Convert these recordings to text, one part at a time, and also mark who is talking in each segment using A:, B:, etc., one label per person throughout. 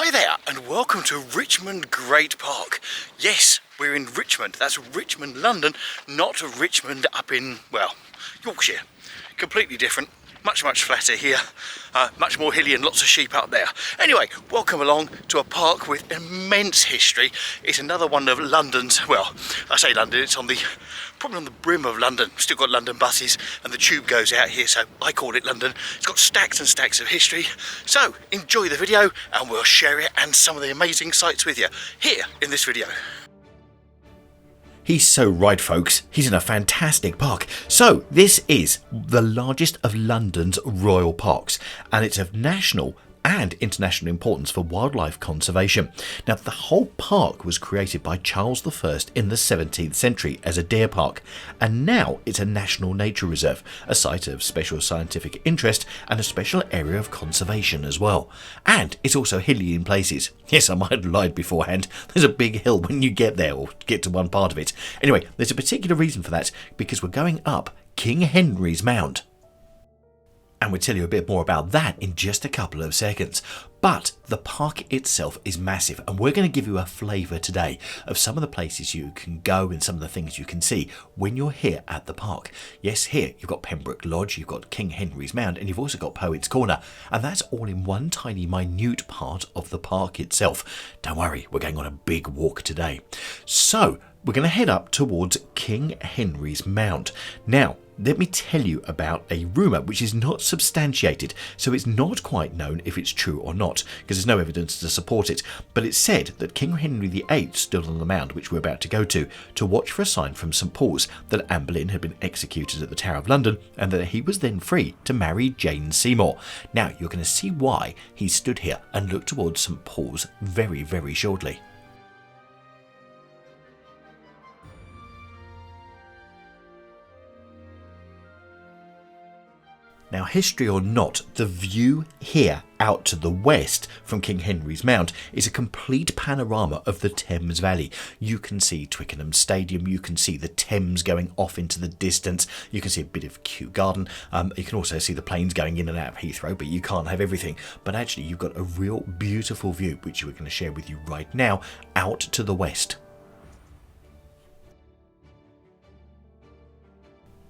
A: Hi there and welcome to Richmond Great Park. Yes, we're in Richmond. That's Richmond, London, not Richmond up in, well, Yorkshire. Completely different. Much flatter here, much more hilly and lots of sheep up there. Anyway, welcome along to a park with immense history. It's another one of London's, well, I say London, it's probably on the brim of London. Still got London buses and the tube goes out here, so I call it London. It's got stacks and stacks of history. So enjoy the video and we'll share it and some of the amazing sights with you here in this video. He's so right, folks. He's in a fantastic park. So this is the largest of London's royal parks, and it's of national and international importance for wildlife conservation. Now, the whole park was created by Charles I in the 17th century as a deer park, and now it's a national nature reserve, a site of special scientific interest and a special area of conservation as well. And it's also hilly in places. Yes, I might have lied beforehand. There's a big hill when you get there, or get to one part of it. Anyway, there's a particular reason for that, because we're going up King Henry's Mound. And we'll tell you a bit more about that in just a couple of seconds. But the park itself is massive, and we're going to give you a flavour today of some of the places you can go and some of the things you can see when you're here at the park. Yes, here you've got Pembroke Lodge, you've got King Henry's Mound, and you've also got Poets Corner, and that's all in one tiny minute part of the park itself. Don't worry, we're going on a big walk today. So we're going to head up towards King Henry's Mound. Now, let me tell you about a rumour which is not substantiated, so it's not quite known if it's true or not, because there's no evidence to support it. But it's said that King Henry VIII stood on the mound, which we're about to go to watch for a sign from St Paul's that Anne Boleyn had been executed at the Tower of London, and that he was then free to marry Jane Seymour. Now, you're going to see why he stood here and looked towards St Paul's very, very shortly. Now, history or not, the view here out to the west from King Henry's Mound is a complete panorama of the Thames Valley. You can see Twickenham Stadium, you can see the Thames going off into the distance, you can see a bit of Kew Garden, you can also see the planes going in and out of Heathrow, but you can't have everything. But actually you've got a real beautiful view, which we're going to share with you right now, out to the west.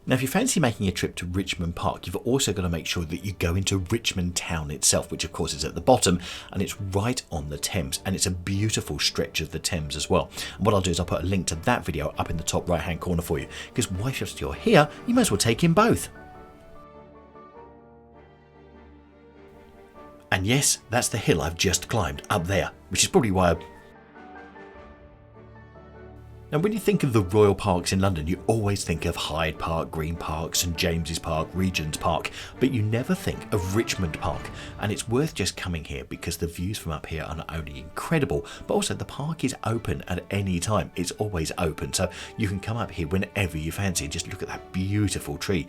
A: Now, if you fancy making a trip to Richmond Park, you've also got to make sure that you go into Richmond town itself, which of course is at the bottom, and it's right on the Thames, and it's a beautiful stretch of the Thames as well. And what I'll do is I'll put a link to that video up in the top right hand corner for you, because whilst you're here, you might as well take in both. And yes, that's the hill I've just climbed up there, which is probably why Now, when you think of the royal parks in London, you always think of Hyde Park, Green Park, St James's Park, Regent's Park, but you never think of Richmond Park. And it's worth just coming here because the views from up here are not only incredible, but also the park is open at any time. It's always open, so you can come up here whenever you fancy and just look at that beautiful tree.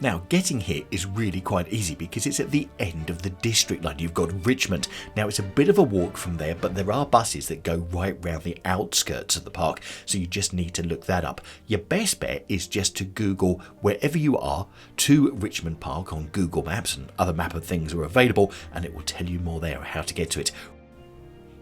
A: Now, getting here is really quite easy because it's at the end of the district line. You've got Richmond. Now, it's a bit of a walk from there, but there are buses that go right round the outskirts of the park, so you just need to look that up. Your best bet is just to Google wherever you are to Richmond Park on Google Maps, and other map of things are available, and it will tell you more there how to get to it.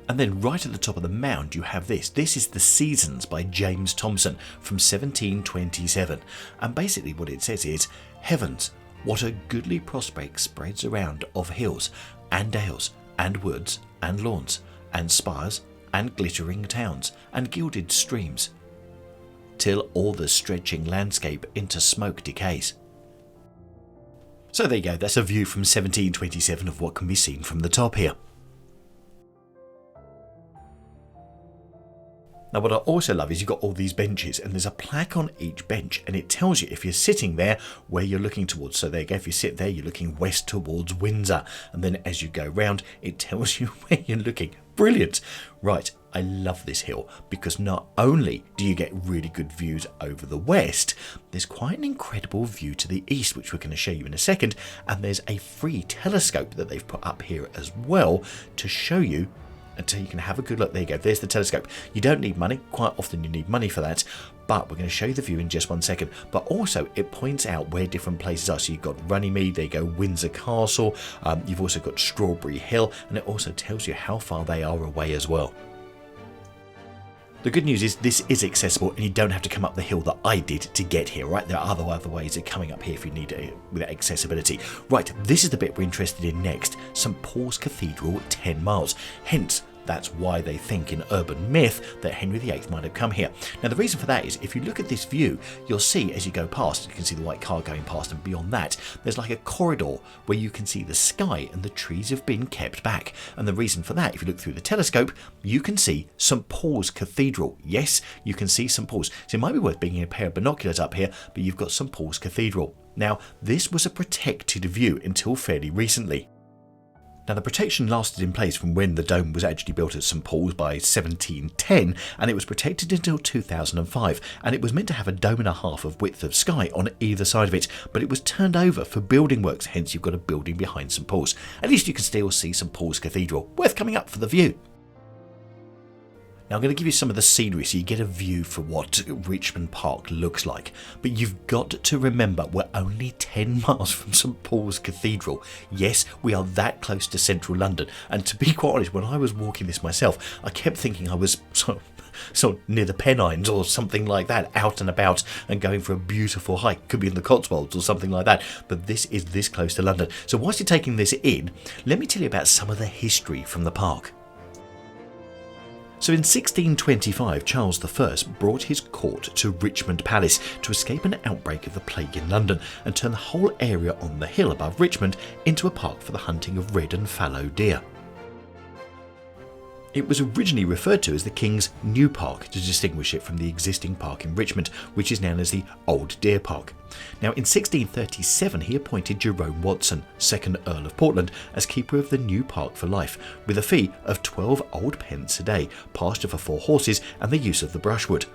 A: And then right at the top of the mound you have this. This is The Seasons by James Thomson from 1727. And basically what it says is, "Heavens, what a goodly prospect spreads around of hills and dales and woods and lawns and spires and glittering towns and gilded streams, till all the stretching landscape into smoke decays." So there you go, that's a view from 1727 of what can be seen from the top here. Now, what I also love is you've got all these benches, and there's a plaque on each bench, and it tells you if you're sitting there where you're looking towards. So there you go, if you sit there, you're looking west towards Windsor, and then as you go round, it tells you where you're looking. Brilliant. Right, I love this hill because not only do you get really good views over the west, there's quite an incredible view to the east, which we're going to show you in a second, and there's a free telescope that they've put up here as well to show you until you can have a good look. There you go, there's the telescope. You don't need money, quite often you need money for that, but we're going to show you the view in just one second. But also it points out where different places are. So you've got Runnymede, there you go, Windsor Castle, you've also got Strawberry Hill, and it also tells you how far they are away as well. The good news is this is accessible and you don't have to come up the hill that I did to get here, right? There are other ways of coming up here if you need it with accessibility. Right, this is the bit we're interested in next. St Paul's Cathedral, 10 miles. Hence, that's why they think in urban myth that Henry VIII might have come here. Now the reason for that is if you look at this view, you'll see as you go past, you can see the white car going past, and beyond that there's like a corridor where you can see the sky and the trees have been kept back. And the reason for that, if you look through the telescope, you can see St Paul's Cathedral. Yes, you can see St Paul's. So it might be worth bringing a pair of binoculars up here, but you've got St Paul's Cathedral. Now this was a protected view until fairly recently. Now the protection lasted in place from when the dome was actually built at St Paul's by 1710, and it was protected until 2005, and it was meant to have a dome and a half of width of sky on either side of it, but it was turned over for building works, hence you've got a building behind St Paul's. At least you can still see St Paul's Cathedral, worth coming up for the view. Now I'm going to give you some of the scenery so you get a view for what Richmond Park looks like. But you've got to remember we're only 10 miles from St Paul's Cathedral. Yes, we are that close to central London. And to be quite honest, when I was walking this myself, I kept thinking I was sort of near the Pennines or something like that, out and about and going for a beautiful hike. Could be in the Cotswolds or something like that. But this is this close to London. So whilst you're taking this in, let me tell you about some of the history from the park. So in 1625, Charles I brought his court to Richmond Palace to escape an outbreak of the plague in London and turn the whole area on the hill above Richmond into a park for the hunting of red and fallow deer. It was originally referred to as the King's New Park to distinguish it from the existing park in Richmond, which is known as the Old Deer Park. Now in 1637 he appointed Jerome Watson, 2nd Earl of Portland, as keeper of the new park for life, with a fee of 12 old pence a day, pasture for 4 horses and the use of the brushwood.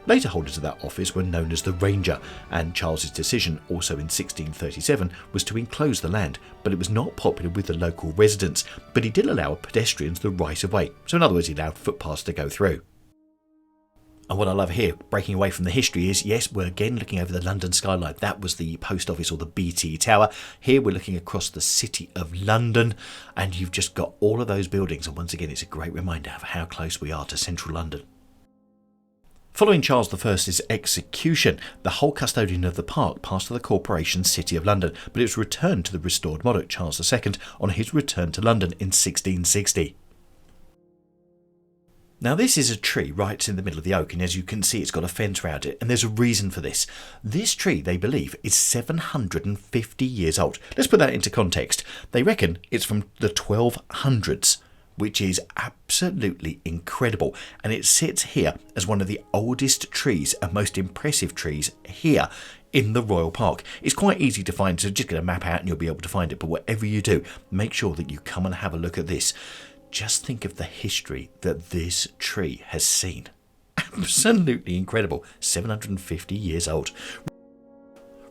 A: Later holders of that office were known as the Ranger, and Charles's decision, also in 1637, was to enclose the land, but it was not popular with the local residents, but he did allow pedestrians the right of way, so in other words he allowed footpaths to go through. And what I love here, breaking away from the history, is yes, we're again looking over the London skyline. That was the post office or the BT Tower. Here we're looking across the city of London, and you've just got all of those buildings, and once again it's a great reminder of how close we are to central London. Following Charles I's execution, the whole custodian of the park passed to the Corporation City of London, but it was returned to the restored monarch Charles II on his return to London in 1660. Now this is a tree right in the middle of the oak, and as you can see it's got a fence around it, and there's a reason for this. This tree, they believe, is 750 years old. Let's put that into context. They reckon it's from the 1200s. Which is absolutely incredible, and it sits here as one of the oldest trees and most impressive trees here in the Royal Park. It's quite easy to find, so just get a map out and you'll be able to find it, but whatever you do, make sure that you come and have a look at this. Just think of the history that this tree has seen. Absolutely incredible. 750 years old.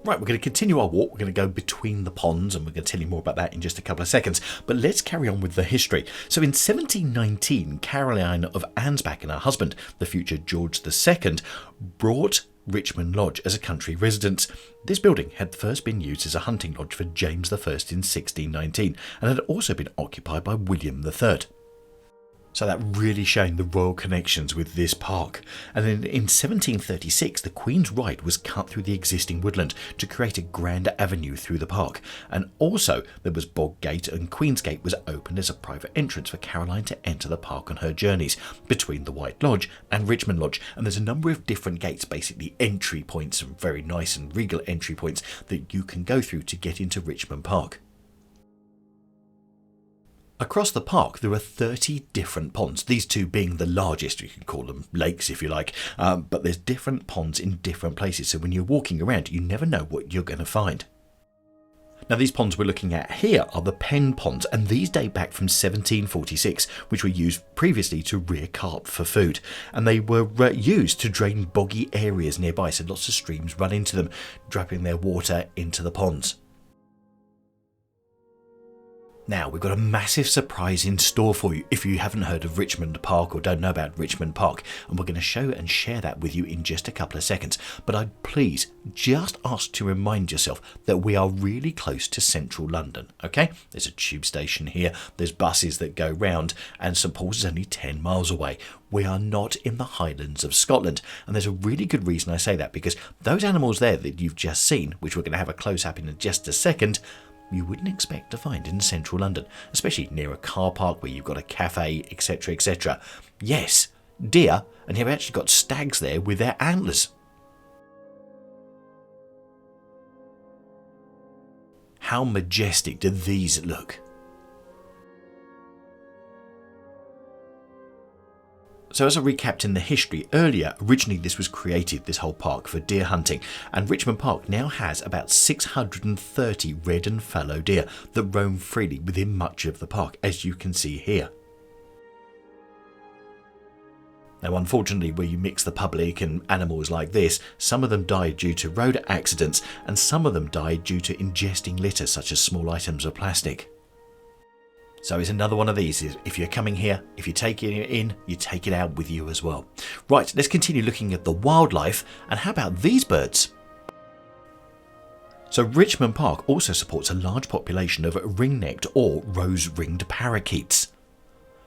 A: Right, we're going to continue our walk. We're going to go between the ponds, and we're going to tell you more about that in just a couple of seconds. But let's carry on with the history. So in 1719, Caroline of Ansbach and her husband, the future George II, brought Richmond Lodge as a country residence. This building had first been used as a hunting lodge for James I in 1619, and had also been occupied by William III. So that really showing the royal connections with this park. And then in 1736, the Queen's Ride was cut through the existing woodland to create a grand avenue through the park. And also there was Bog Gate, and Queen's Gate was opened as a private entrance for Caroline to enter the park on her journeys between the White Lodge and Richmond Lodge. And there's a number of different gates, basically entry points, and very nice and regal entry points that you can go through to get into Richmond Park. Across the park there are 30 different ponds, these two being the largest. You can call them lakes if you like, but there's different ponds in different places, so when you're walking around you never know what you're going to find. Now these ponds we're looking at here are the Pen Ponds, and these date back from 1746, which were used previously to rear carp for food, and they were used to drain boggy areas nearby, so lots of streams run into them, dropping their water into the ponds. Now, we've got a massive surprise in store for you if you haven't heard of Richmond Park or don't know about Richmond Park, and we're going to show and share that with you in just a couple of seconds. But I'd please just ask to remind yourself that we are really close to central London, okay? There's a tube station here, there's buses that go round, and St Paul's is only 10 miles away. We are not in the Highlands of Scotland, and there's a really good reason I say that, because those animals there that you've just seen, which we're going to have a close-up in just a second, you wouldn't expect to find in central London, especially near a car park where you've got a cafe, etc, etc. Yes, deer, and you've actually got stags there with their antlers. How majestic do these look? So as I recapped in the history earlier, originally this was created, this whole park, for deer hunting, and Richmond Park now has about 630 red and fallow deer that roam freely within much of the park, as you can see here. Now, unfortunately, where you mix the public and animals like this, some of them died due to road accidents, and some of them died due to ingesting litter such as small items of plastic. So it's another one of these. If you're coming here, if you're taking it in, you take it out with you as well. Right, let's continue looking at the wildlife. And how about these birds? So Richmond Park also supports a large population of ring-necked or rose-ringed parakeets.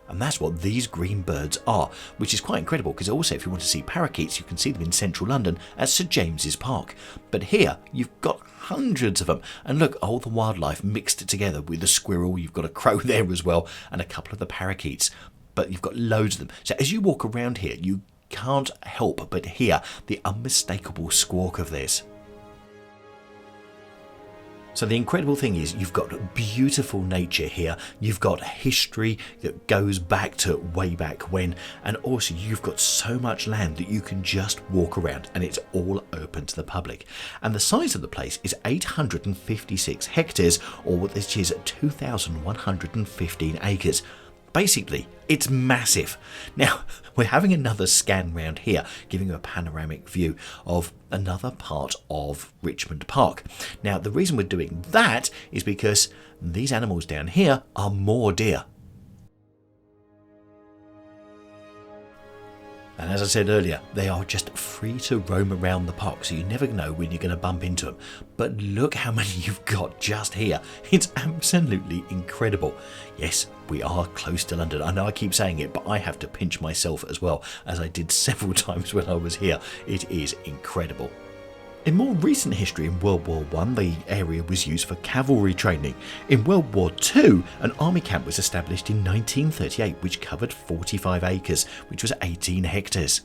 A: And that's what these green birds are, which is quite incredible, because also if you want to see parakeets, you can see them in central London at St James's Park. But here you've got hundreds of them, and look, all the wildlife mixed together with the squirrel, you've got a crow there as well, and a couple of the parakeets, but you've got loads of them. So as you walk around here, you can't help but hear the unmistakable squawk of theirs. So the incredible thing is you've got beautiful nature here, you've got history that goes back to way back when, and also you've got so much land that you can just walk around, and it's all open to the public. And the size of the place is 856 hectares, or which is 2,115 acres. Basically, it's massive. Now, we're having another scan round here, giving you a panoramic view of another part of Richmond Park. Now, the reason we're doing that is because these animals down here are more deer. And as I said earlier, they are just free to roam around the park, so you never know when you're going to bump into them. But look how many you've got just here. It's absolutely incredible. Yes, we are close to London. I know I keep saying it, but I have to pinch myself as well, as I did several times when I was here. It is incredible. In more recent history, in World War I, the area was used for cavalry training. In World War II, an army camp was established in 1938, which covered 45 acres, which was 18 hectares.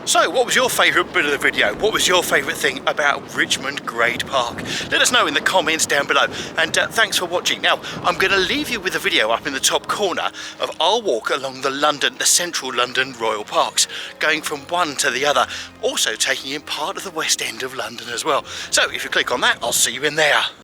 A: So, what was your favourite bit of the video? What was your favourite thing about Richmond Grade Park? Let us know in the comments down below, and thanks for watching. Now, I'm going to leave you with a video up in the top corner of our walk along the central London Royal Parks, going from one to the other, also taking in part of the West End of London as well. So, if you click on that, I'll see you in there.